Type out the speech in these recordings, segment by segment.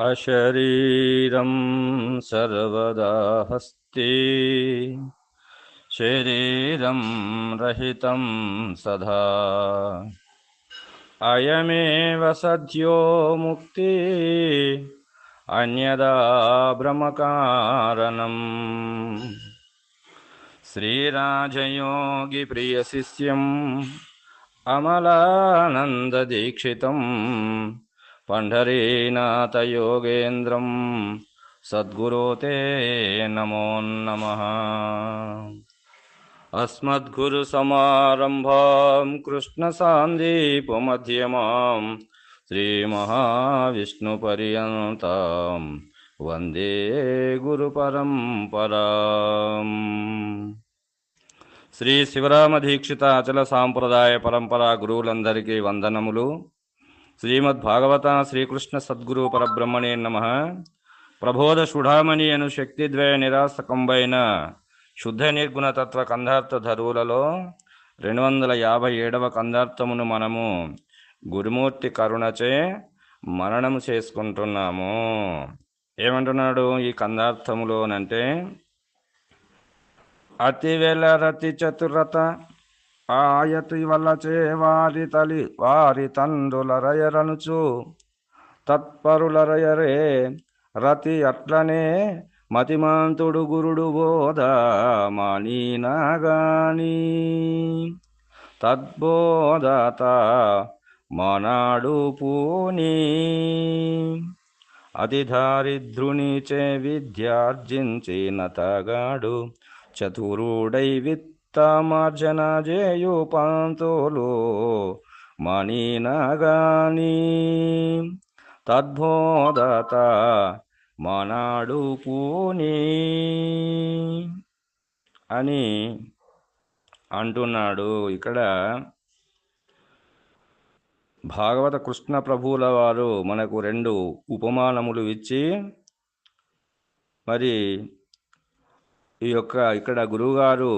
అశరీరం సర్వదా హస్తి శరీరం రహితం సదా అయమేవ సద్యో ముక్తి అన్యదా బ్రహ్మకారణం. శ్రీరాజయోగి ప్రియ శిష్యం అమలానంద దీక్షితం పంఢరీనాథ యోగేంద్రం సద్గురో తే నమో నమః. అస్మద్గురు సమారంభాం కృష్ణ సాందీపమధ్యమాం శ్రీమహావిష్ణు పర్యంతం వందే గురు పరంపరాం. శ్రీ శివరామ దీక్షిత అచల సాంప్రదాయ పరంపరా గురువులందరికీ వందనములు. శ్రీమద్భాగవత శ్రీకృష్ణ సద్గురు పరబ్రహ్మణే నమః. ప్రబోధ సుధామణి అను శక్తిద్వయ నిరాసకంబైన శుద్ధ నిర్గుణ తత్వ కందార్థ ధరువులలో 257వ కందార్థమును మనము గురుమూర్తి కరుణచే మననము చేసుకుంటున్నాము. ఏమంటున్నాడు ఈ కందార్థములోనంటే, అతివెల రతి చతురత ఆయతి వల్లచే వారి తండ్రులరయరనుచు తత్పరులరయరే రతి అట్లనే మతిమాంతుడు గురుడు బోధ మానీనాగాని తద్బోధత మనాడు పూని అతి దారిద్రునిచే విద్యార్జించినతగాడు చతురుడై విత్తమార్జన చేయు పంతులు మణినగాని తద్బోధత మనాడు పూని అని అంటున్నాడు. ఇక్కడ భాగవత కృష్ణ ప్రభువుల వారు మనకు 2 ఉపమానములు ఇచ్చి, మరి ఇక్కడ గురువుగారు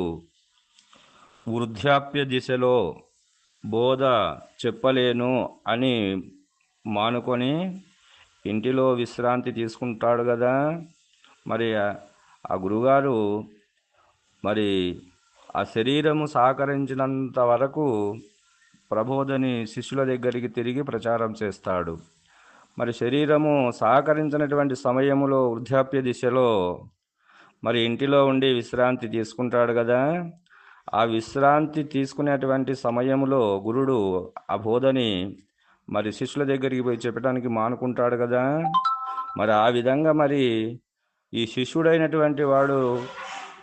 వృద్ధాప్య దిశలో బోధ చెప్పలేను అని మానుకొని ఇంటిలో విశ్రాంతి తీసుకుంటాడు కదా. మరి ఆ గురువుగారు మరి ఆ శరీరము సహకరించినంత వరకు ప్రబోధని శిష్యుల దగ్గరికి తిరిగి ప్రచారం చేస్తాడు. మరి శరీరము సహకరించినటువంటి సమయములో వృద్ధాప్య దిశలో మరి ఇంటిలో ఉండి విశ్రాంతి తీసుకుంటాడు కదా. ఆ విశ్రాంతి తీసుకునేటువంటి సమయంలో గురుడు ఆ బోధని మరి శిష్యుల దగ్గరికి పోయి చెప్పడానికి మానుకుంటాడు కదా. మరి ఆ విధంగా మరి ఈ శిష్యుడైనటువంటి వాడు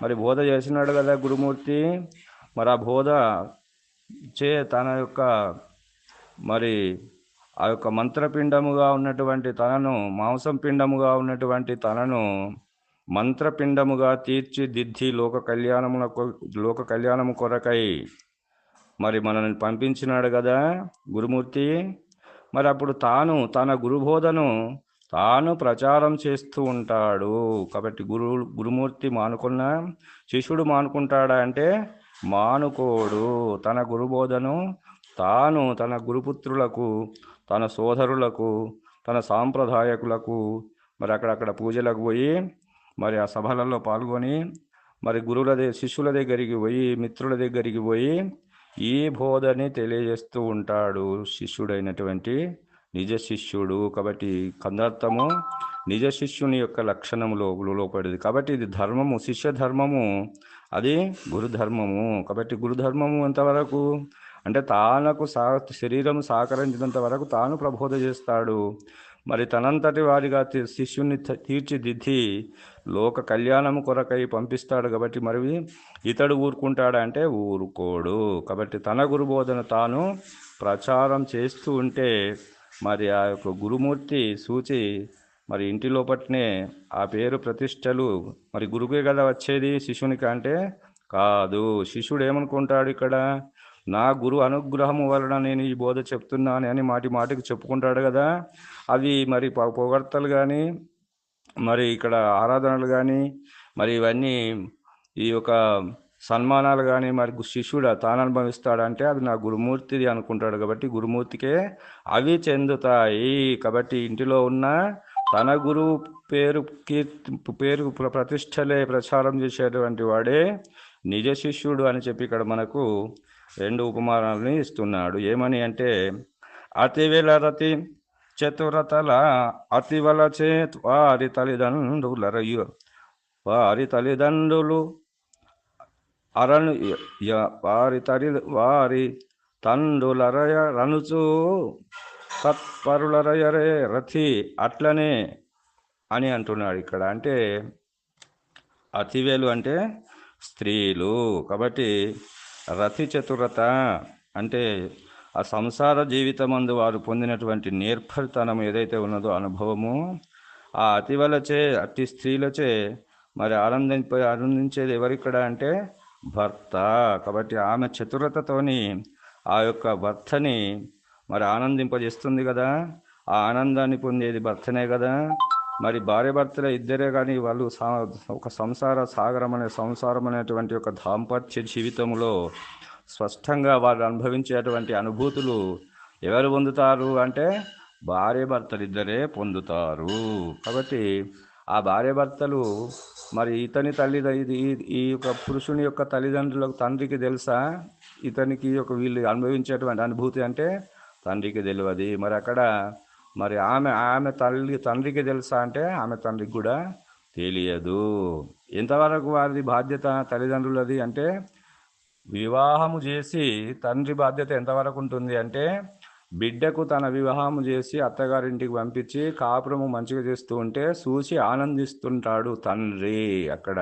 మరి బోధ చేసినాడు కదా గురుమూర్తి. మరి ఆ బోధ చే తన యొక్క మరి ఆ యొక్క మంత్రపిండముగా ఉన్నటువంటి తనను, మాంసం పిండముగా ఉన్నటువంటి తనను మంత్రపిండముగా తీర్చిదిద్ది లోక కళ్యాణము కొరకై మరి మనల్ని పంపించినాడు కదా గురుమూర్తి. మరి అప్పుడు తాను తన గురుబోధను తాను ప్రచారం చేస్తూ ఉంటాడు. కాబట్టి గురుమూర్తి మానుకున్న శిష్యుడు మానుకుంటాడా అంటే మానుకోడు. తన గురుబోధను తాను తన గురుపుత్రులకు, తన సోదరులకు, తన సాంప్రదాయకులకు మరి అక్కడక్కడ పూజలకు పోయి మరి ఆ సభలలో పాల్గొని మరి శిష్యుల దగ్గరికి పోయి, మిత్రుల దగ్గరికి పోయి ఈ బోధని తెలియజేస్తూ ఉంటాడు శిష్యుడైనటువంటి నిజ శిష్యుడు. కాబట్టి కందార్థము నిజ శిష్యుని యొక్క లక్షణములో లోపడింది. కాబట్టి ఇది ధర్మము, శిష్య ధర్మము, అది గురుధర్మము. కాబట్టి గురుధర్మము ఎంతవరకు అంటే తనకు శరీరం సహకరించినంత వరకు తాను ప్రబోధ చేస్తాడు. మరి తనంతటి వారిగా శిష్యుని తీర్చిదిద్ది లోక కళ్యాణము కొరకై పంపిస్తాడు. కాబట్టి మరి ఇతడు ఊరుకుంటాడంటే ఊరుకోడు. కాబట్టి తన గురుబోధన తాను ప్రచారం చేస్తూ ఉంటే మరి ఆ యొక్క గురుమూర్తి సూచి మరి ఇంటి లోపట్నే ఆ పేరు ప్రతిష్టలు మరి గురువుకే కదా వచ్చేది, శిష్యునికి అంటే కాదు. శిష్యుడు ఏమనుకుంటాడు, ఇక్కడ నా గురు అనుగ్రహము వలన నేను ఈ బోధ చెప్తున్నాను అని మాటికి చెప్పుకుంటాడు కదా. అవి మరి పొగడ్తలు కానీ మరి ఇక్కడ ఆరాధనలు కానీ మరి ఇవన్నీ ఈ యొక్క సన్మానాలు కానీ మరి శిష్యుడు తాను అనుభవిస్తాడంటే అది నా గురుమూర్తిది అనుకుంటాడు. కాబట్టి గురుమూర్తికే అవి చెందుతాయి. కాబట్టి ఇంటిలో ఉన్న తన గురువు పేరు పేరు ప్రతిష్టలే ప్రచారం చేసేటువంటి వాడే నిజ శిష్యుడు అని చెప్పి ఇక్కడ మనకు రెండు ఉపమానాలని ఇస్తున్నాడు. ఏమని అంటే, అతివెలరతి చతురతల అతివలచే వారి తల్లిదండ్రులు అరణు వారి తండ్రులరయ రనుచు తత్పరులరయరే రథి అట్లనే అని అంటున్నాడు ఇక్కడ. అంటే అతివేలు అంటే స్త్రీలు, కాబట్టి రతి చతురత అంటే ఆ సంసార జీవితమందు వారు పొందినటువంటి నేర్పరితనం ఏదైతే ఉన్నదో అనుభవము, ఆ అతివలచే అతి స్త్రీలచే మరి ఆనందించేది ఎవరిక్కడ అంటే భర్త. కాబట్టి ఆమె చతురతతోని ఆ యొక్క భర్తని మరి ఆనందింపజేస్తుంది కదా, ఆ ఆనందాన్ని పొందేది భర్తనే కదా. మరి భార్య భర్తల ఇద్దరే కానీ వాళ్ళు ఒక సంసారం అనేటువంటి ఒక దాంపత్య జీవితంలో స్పష్టంగా వాళ్ళు అనుభవించేటువంటి అనుభూతులు ఎవరు పొందుతారు అంటే భార్య భర్తలు ఇద్దరే పొందుతారు. కాబట్టి ఆ భార్య భర్తలు మరి ఇతని ఈ యొక్క పురుషుని యొక్క తల్లిదండ్రులకు తండ్రికి తెలుసా ఇతనికి వీళ్ళు అనుభవించేటువంటి అనుభూతి అంటే తండ్రికి తెలియదు. మరి అక్కడ మరి ఆమె తండ్రికి తెలుసా అంటే ఆమె తండ్రికి కూడా తెలియదు. ఎంతవరకు వారిది బాధ్యత తల్లిదండ్రులది అంటే, వివాహము చేసి తండ్రి బాధ్యత ఎంతవరకు ఉంటుంది అంటే, బిడ్డకు తన వివాహము చేసి అత్తగారింటికి పంపించి కాపురము మంచిగా చేస్తూ ఉంటే చూసి ఆనందిస్తుంటాడు తండ్రి అక్కడ.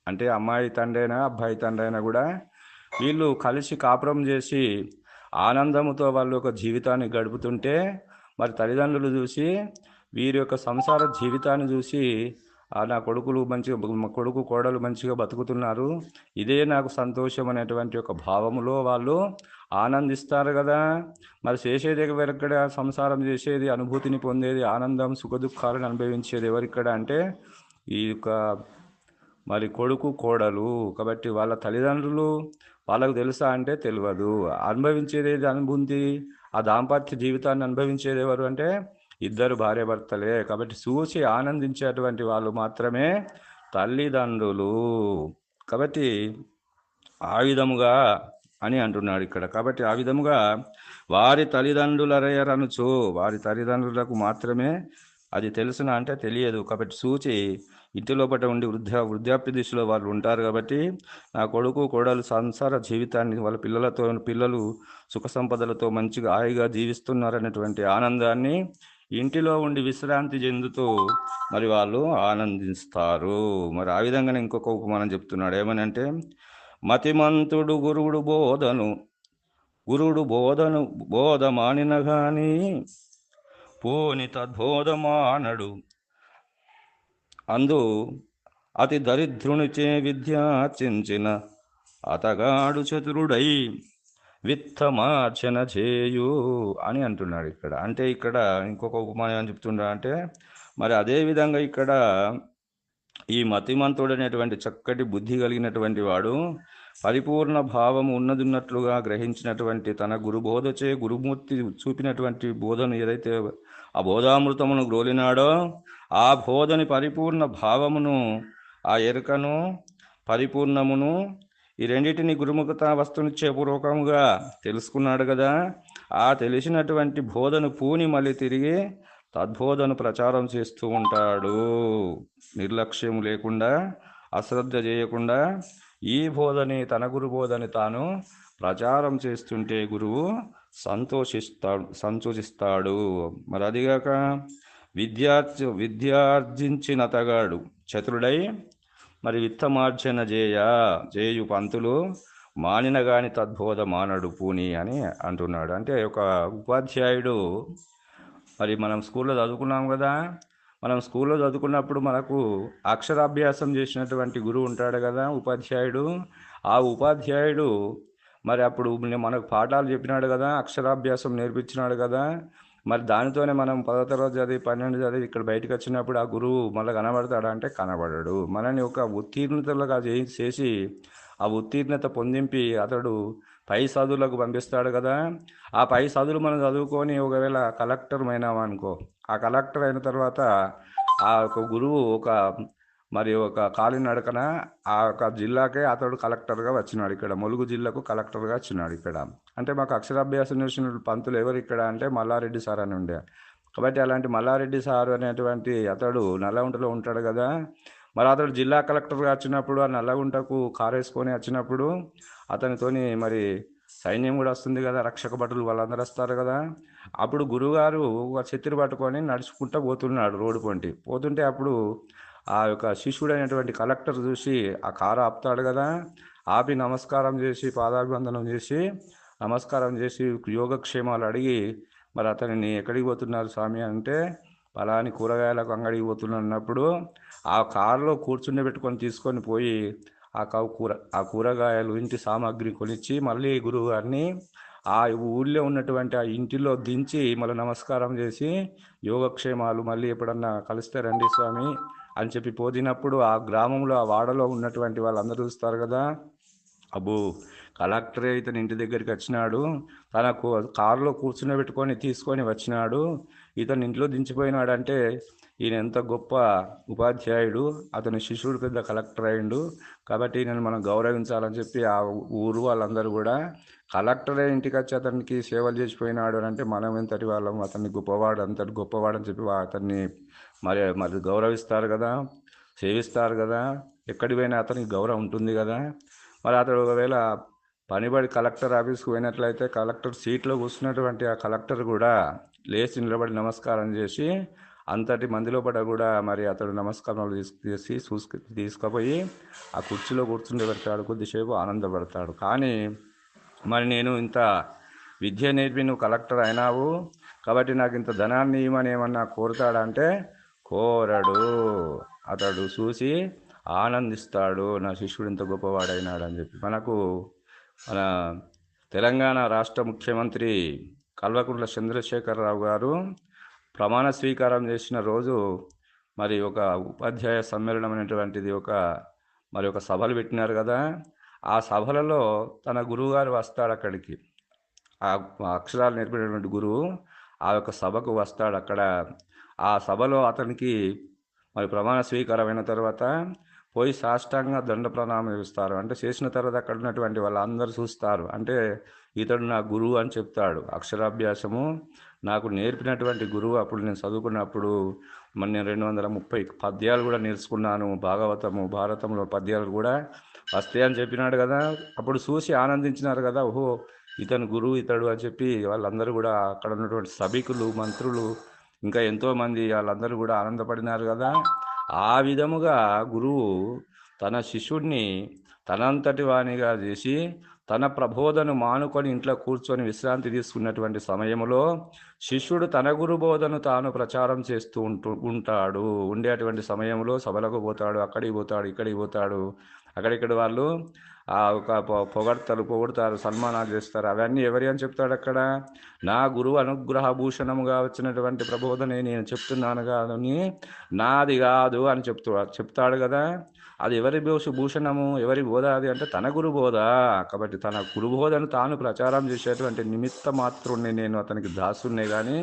అంటే అమ్మాయి తండ్రి అయినా అబ్బాయి తండ్రి అయినా కూడా వీళ్ళు కలిసి కాపురం చేసి ఆనందముతో వాళ్ళు ఒక జీవితాన్ని గడుపుతుంటే మరి తల్లిదండ్రులు చూసి వీరి యొక్క సంసార జీవితాన్ని చూసి నా కొడుకు కోడలు మంచిగా బతుకుతున్నారు, ఇదే నాకు సంతోషం అనేటువంటి ఒక భావములో వాళ్ళు ఆనందిస్తారు కదా. మరి చేసేది ఎవరిక్కడ, సంసారం చేసేది, అనుభూతిని పొందేది, ఆనందం సుఖదుఖాలను అనుభవించేది ఎవరిక్కడ అంటే ఈ యొక్క మరి కొడుకు కోడలు. కాబట్టి వాళ్ళ తల్లిదండ్రులు వాళ్ళకు తెలుసా అంటే తెలియదు. అనుభవించేది అనుభూతి, ఆ దాంపత్య జీవితాన్ని అనుభవించేది ఎవరు అంటే ఇద్దరు భార్యాభర్తలే. కాబట్టి చూసి ఆనందించేటువంటి వాళ్ళు మాత్రమే తల్లిదండ్రులు. కాబట్టి ఆ విధముగా అని అంటున్నాడు ఇక్కడ. కాబట్టి ఆ విధముగా వారి తల్లిదండ్రులరయరనుచు, వారి తల్లిదండ్రులకు మాత్రమే అది తెలుసునా అంటే తెలియదు. కాబట్టి చూచి ఇంటి లోపల ఉండి వృద్ధాప్య దిశలో వాళ్ళు ఉంటారు. కాబట్టి నా కొడుకు కోడలు సంసార జీవితాన్ని వాళ్ళ పిల్లలు సుఖ సంపదలతో మంచిగా హాయిగా జీవిస్తున్నారనేటువంటి ఆనందాన్ని ఇంటిలో ఉండి విశ్రాంతి చెందుతూ మరి వాళ్ళు ఆనందిస్తారు. మరి ఆ విధంగానే ఇంకొక ఉపమానం చెప్తున్నాడు. ఏమని అంటే, మతిమంతుడు గురువుడు బోధ మానిన గాని పోని తద్బోధమానడు, అందు అతి దరిద్రునిచే విద్యార్చించిన అతగాడు చతురుడై విత్తమార్చన చేయు అని అంటున్నాడు ఇక్కడ. అంటే ఇక్కడ ఇంకొక ఉపమానం అని చెప్తున్నాడు అంటే, మరి అదేవిధంగా ఇక్కడ ఈ మతిమంతుడు అనేటువంటి చక్కటి బుద్ధి కలిగినటువంటి వాడు పరిపూర్ణ భావము ఉన్నదిన్నట్లుగా గ్రహించినటువంటి తన గురుమూర్తి చూపినటువంటి బోధను ఏదైతే ఆ బోధామృతమును గ్రోలినాడో ఆ బోధని పరిపూర్ణ భావమును, ఆ ఎరుకను, పరిపూర్ణమును, ఈ రెండింటిని గురుముఖత వస్తునిచ్చే పూర్వకముగా తెలుసుకున్నాడు కదా. ఆ తెలిసినటువంటి బోధను పూని మళ్ళీ తిరిగి తద్బోధను ప్రచారం చేస్తూ ఉంటాడు. నిర్లక్ష్యం లేకుండా, అశ్రద్ధ చేయకుండా ఈ బోధని, తన గురు బోధని తాను ప్రచారం చేస్తుంటే గురువు సంతోషిస్తాడు. మరి అదిగాక విద్యార్జించిన తగాడు చతురుడై మరి విత్తమార్జన చేయు పంతులు మానిన గాని తద్బోధ మానడు పూని అని అంటున్నాడు. అంటే ఒక ఉపాధ్యాయుడు, మరి మనం స్కూల్లో చదువుకున్నాం కదా, మనం స్కూల్లో చదువుకున్నప్పుడు మనకు అక్షరాభ్యాసం చేసినటువంటి గురువు ఉంటాడు కదా ఉపాధ్యాయుడు. ఆ ఉపాధ్యాయుడు మరి అప్పుడు మనకు పాఠాలు చెప్పినాడు కదా, అక్షరాభ్యాసం నేర్పించినాడు కదా. మరి దానితోనే మనం 10వ తరగతి చదివి 12 చదివి ఇక్కడ బయటకు వచ్చినప్పుడు ఆ గురువు మళ్ళీ కనబడతాడా అంటే కనబడడు. మనని ఒక ఉత్తీర్ణతలుగా చేసి ఆ ఉత్తీర్ణత పొందింపి అతడు పై చదువులకు పంపిస్తాడు కదా. ఆ పై చదువులు మనం చదువుకొని ఒకవేళ కలెక్టర్ అయినాం అనుకో, ఆ కలెక్టర్ అయిన తర్వాత ఆ ఒక గురువు ఒక కాలినడకన ఆ యొక్క జిల్లాకే అతడు కలెక్టర్గా వచ్చినాడు. ఇక్కడ ములుగు జిల్లాకు కలెక్టర్గా వచ్చినాడు ఇక్కడ. అంటే మాకు అక్షరాభ్యాసం చేసిన పంతులు ఎవరు ఇక్కడ అంటే మల్లారెడ్డి సార్ అని ఉండే. కాబట్టి అలాంటి మల్లారెడ్డి సార్ అనేటువంటి అతడు నల్లగుంటలో ఉంటాడు కదా. మరి అతడు జిల్లా కలెక్టర్గా వచ్చినప్పుడు ఆ నల్లగుంటకు కారేసుకొని వచ్చినప్పుడు అతనితోని మరి సైన్యం కూడా వస్తుంది కదా, రక్షక భటులు వాళ్ళందరూ వస్తారు కదా. అప్పుడు గురువుగారు ఒక చెత్తిరి పట్టుకొని నడుచుకుంటూ పోతున్నాడు రోడ్డు పొంటి పోతుంటే అప్పుడు ఆ యొక్క శిష్యుడైనటువంటి కలెక్టర్ చూసి ఆ కారు ఆపుతాడు కదా. ఆపి నమస్కారం చేసి పాదాభివందనం చేసి నమస్కారం చేసి యోగక్షేమాలు అడిగి మరి అతనిని ఎక్కడికి పోతున్నారు స్వామి అంటే పలాని కూరగాయలకు అంగడికి పోతున్నప్పుడు ఆ కారులో కూర్చుండబెట్టుకొని తీసుకొని పోయి ఆ కూరగాయలు ఇంటి సామాగ్రి కొనిచ్చి మళ్ళీ గురువు గారిని ఆ ఊళ్ళో ఉన్నటువంటి ఆ ఇంటిలో దించి మళ్ళీ నమస్కారం చేసి యోగక్షేమాలు మళ్ళీ ఎప్పుడన్నా కలిస్తే రండి స్వామి అని చెప్పి పోదినప్పుడు ఆ గ్రామంలో ఆ వాడలో ఉన్నటువంటి వాళ్ళందరూ చూస్తారు కదా. అబ్బో, కలెక్టరే ఇతని ఇంటి దగ్గరికి వచ్చినాడు, తన కారులో కూర్చుని తీసుకొని వచ్చినాడు, ఇతను ఇంట్లో దించిపోయినాడు అంటే ఈయన ఎంత గొప్ప ఉపాధ్యాయుడు, అతని శిష్యుడు పెద్ద కలెక్టర్ అయిండు, కాబట్టి నేను మనం గౌరవించాలని చెప్పి ఆ ఊరు వాళ్ళందరూ కూడా కలెక్టరే ఇంటికి వచ్చి అతనికి సేవలు చేసిపోయినాడు అని అంటే మనం ఎంతటి వాళ్ళం, అతన్ని గొప్పవాడు అంతటి గొప్పవాడు అని చెప్పి అతన్ని మరి మరి గౌరవిస్తారు కదా, సేవిస్తారు కదా. ఎక్కడికి పోయినా అతనికి గౌరవం ఉంటుంది కదా. మరి అతడు ఒకవేళ పనిబడి కలెక్టర్ ఆఫీస్కి పోయినట్లయితే కలెక్టర్ సీట్లో కూర్చున్నటువంటి ఆ కలెక్టర్ కూడా లేచి నిలబడి నమస్కారం చేసి అంతటి మందిలో పడ కూడా మరి అతడు నమస్కారాలు తీసుకుపోయి ఆ కుర్చీలో కూర్చుండబెడతాడు, కొద్దిసేపు ఆనందపడతాడు. కానీ మరి నేను ఇంత విద్య నేర్పి నువ్వు కలెక్టర్ అయినావు కాబట్టి నాకు ఇంత ధనాన్ని ఇవ్వమని ఏమన్నా కోరుతాడంటే కోరడు. అతడు చూసి ఆనందిస్తాడు, నా శిష్యుడు ఇంత గొప్పవాడైనాడు అని చెప్పి. మన తెలంగాణ రాష్ట్ర ముఖ్యమంత్రి కల్వకుంట్ల చంద్రశేఖరరావు గారు ప్రమాణ స్వీకారం చేసిన రోజు మరి ఒక ఉపాధ్యాయ సమ్మేళనం అనేటువంటిది ఒక సభలు పెట్టినారు కదా. ఆ సభలలో తన గురువుగారు వస్తాడు అక్కడికి, ఆ అక్షరాలు నేర్పినటువంటి గురువు ఆ యొక్క సభకు వస్తాడు. అక్కడ ఆ సభలో అతనికి మరి ప్రమాణ స్వీకారం అయిన తర్వాత పోయి సాష్టాంగ దండ ప్రణామం చేస్తారు. అంటే చేసిన తర్వాత అక్కడ ఉన్నటువంటి వాళ్ళందరూ చూస్తారు, అంటే ఇతడు నా గురువు అని చెప్తాడు. అక్షరాభ్యాసము నాకు నేర్పినటువంటి గురువు. అప్పుడు నేను చదువుకున్నప్పుడు మరి నేను 230 పద్యాలు కూడా నేర్చుకున్నాను, భారతంలో పద్యాలు కూడా వస్తాయని చెప్పినాడు కదా. అప్పుడు చూసి ఆనందించినారు కదా, ఓహో ఇతను గురువు ఇతడు అని చెప్పి వాళ్ళందరూ కూడా అక్కడ ఉన్నటువంటి సభికులు, మంత్రులు, ఇంకా ఎంతోమంది వాళ్ళందరూ కూడా ఆనందపడినారు కదా. ఆ విధముగా గురువు తన శిష్యుడిని తనంతటి వానిగా చేసి తన ప్రబోధను మానుకొని ఇంట్లో కూర్చొని విశ్రాంతి తీసుకున్నటువంటి సమయంలో శిష్యుడు తన గురు బోధను తాను ప్రచారం చేస్తూ ఉంటాడు. ఉండేటువంటి సమయంలో సభలకు పోతాడు, అక్కడికి పోతాడు, ఇక్కడికి పోతాడు. అక్కడిక్కడ వాళ్ళు పొగడతారు, సన్మానాలు చేస్తారు. అవన్నీ ఎవరి అని చెప్తాడు అక్కడ? నా గురువు అనుగ్రహ భూషణముగా వచ్చినటువంటి ప్రబోధనే నేను చెప్తున్నాను కానీ నాది కాదు అని చెప్తాడు కదా. అది ఎవరి భూషణము, ఎవరి బోధ అది అంటే తన గురు బోధ. కాబట్టి తన గురు బోధను తాను ప్రచారం చేసేటువంటి నిమిత్త మాత్రుణ్ణి నేను, అతనికి దాసున్నే కానీ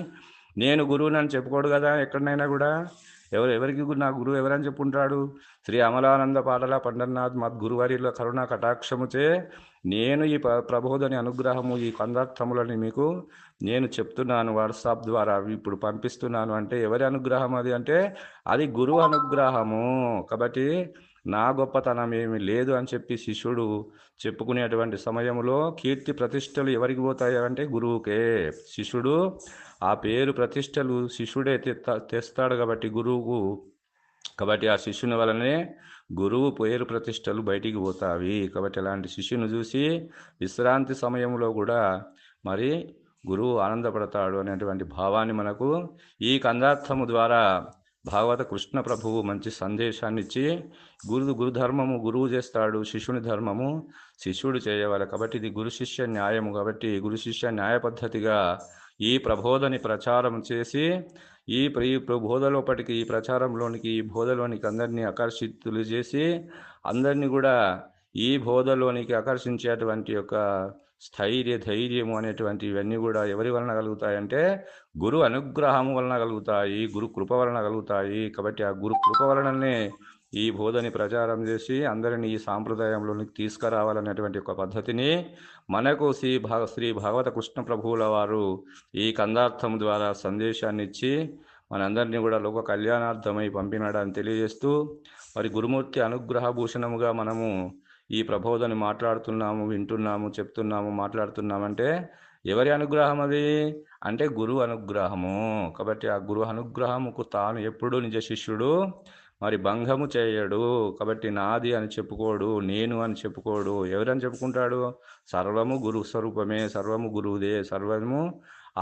నేను గురువునని చెప్పుకోడు కదా ఎక్కడనైనా కూడా. ఎవరికి నా గురువు ఎవరని చెప్పుంటాడు? శ్రీ అమలానంద పాటల పండర్నాథ్ మద్గురువర్యుల కరుణ కటాక్షముచే నేను ఈ ప్రబోధని అనుగ్రహము, ఈ కందార్థములని మీకు నేను చెప్తున్నాను, వాట్సాప్ ద్వారా ఇప్పుడు పంపిస్తున్నాను. అంటే ఎవరి అనుగ్రహం అది అంటే అది గురువు అనుగ్రహము. కాబట్టి నా గొప్పతనం ఏమి లేదు అని చెప్పి శిష్యుడు చెప్పుకునేటువంటి సమయంలో కీర్తి ప్రతిష్టలు ఎవరికి పోతాయి అంటే గురువుకే. శిష్యుడు ఆ పేరు ప్రతిష్టలు శిష్యుడే తెస్తాడు కాబట్టి గురువుకు. కాబట్టి ఆ శిష్యుని వలనే గురువు పేరు ప్రతిష్టలు బయటికి పోతావి. కాబట్టి అలాంటి శిష్యుని చూసి విశ్రాంతి సమయంలో కూడా మరి గురువు ఆనందపడతాడు అనేటువంటి భావాన్ని మనకు ఈ కందార్థము ద్వారా భాగవత కృష్ణ ప్రభువు మంచి సందేశాన్ని ఇచ్చి గురుధర్మము గురువు చేస్తాడు, శిష్యుని ధర్మము శిష్యుడు చేయవాలి. కాబట్టి ఇది గురు శిష్య న్యాయము. కాబట్టి గురు శిష్య న్యాయ పద్ధతిగా ఈ ప్రబోధని ప్రచారం చేసి ఈ బోధలోపటికి, ఈ ప్రచారంలోనికి, ఈ బోధలోనికి అందరినీ ఆకర్షితులు చేసి అందరినీ కూడా ఈ బోధలోనికి ఆకర్షించేటువంటి యొక్క ధైర్యము అనేటువంటి ఇవన్నీ కూడా ఎవరి వలన కలుగుతాయంటే గురు అనుగ్రహం వలన కలుగుతాయి, గురు కృప వలన కలుగుతాయి. కాబట్టి ఆ గురు కృప వలననే ఈ బోధని ప్రచారం చేసి అందరినీ ఈ సాంప్రదాయంలోనికి తీసుకురావాలనేటువంటి ఒక పద్ధతిని మనకు శ్రీ భాగవత కృష్ణ ప్రభువుల వారు ఈ కందార్థం ద్వారా సందేశాన్ని ఇచ్చి మనందరినీ కూడా లోక కళ్యాణార్థమై పంపినాడని తెలియజేస్తూ, మరి గురుమూర్తి అనుగ్రహ భూషణముగా మనము ఈ ప్రబోధని మాట్లాడుతున్నాము, వింటున్నాము, చెప్తున్నాము, మాట్లాడుతున్నామంటే ఎవరి అనుగ్రహం అది అంటే గురు అనుగ్రహము. కాబట్టి ఆ గురు అనుగ్రహముకు తాను ఎప్పుడు నిజ శిష్యుడు మరి భంగము చేయడు. కాబట్టి నాది అని చెప్పుకోడు, నేను అని చెప్పుకోడు. ఎవరని చెప్పుకుంటాడు? సర్వము గురు స్వరూపమే, సర్వము గురువుదే, సర్వము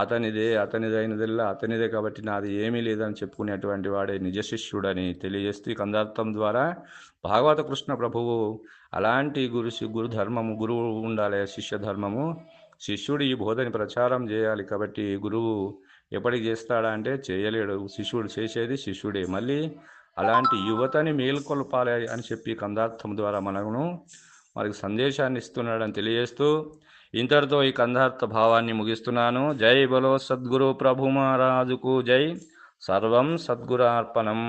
అతనిదే, అతనిదైనదల్లా అతనిదే, కాబట్టి నాది ఏమీ లేదని చెప్పుకునేటువంటి వాడే నిజ శిష్యుడని తెలియజేస్తూ ఈ కందార్థం ద్వారా భాగవత కృష్ణ ప్రభువు అలాంటి గురు ధర్మము, గురువు ఉండాలి, శిష్య ధర్మము. శిష్యుడు ఈ బోధని ప్రచారం చేయాలి. కాబట్టి గురువు ఎప్పటికి చేస్తాడా అంటే చేయలేడు. శిష్యుడు చేసేది శిష్యుడే. మళ్ళీ అలాంటి యువతని మేల్కొల్పాలి అని చెప్పి కందార్థం ద్వారా మనకు సందేశాన్ని ఇస్తున్నాడని తెలియజేస్తూ ఇంతటితో ఈ కందార్థ భావాన్ని ముగిస్తున్నాను. జై బలో సద్గురు ప్రభు మహారాజుకు జై. సర్వం సద్గురార్పణం.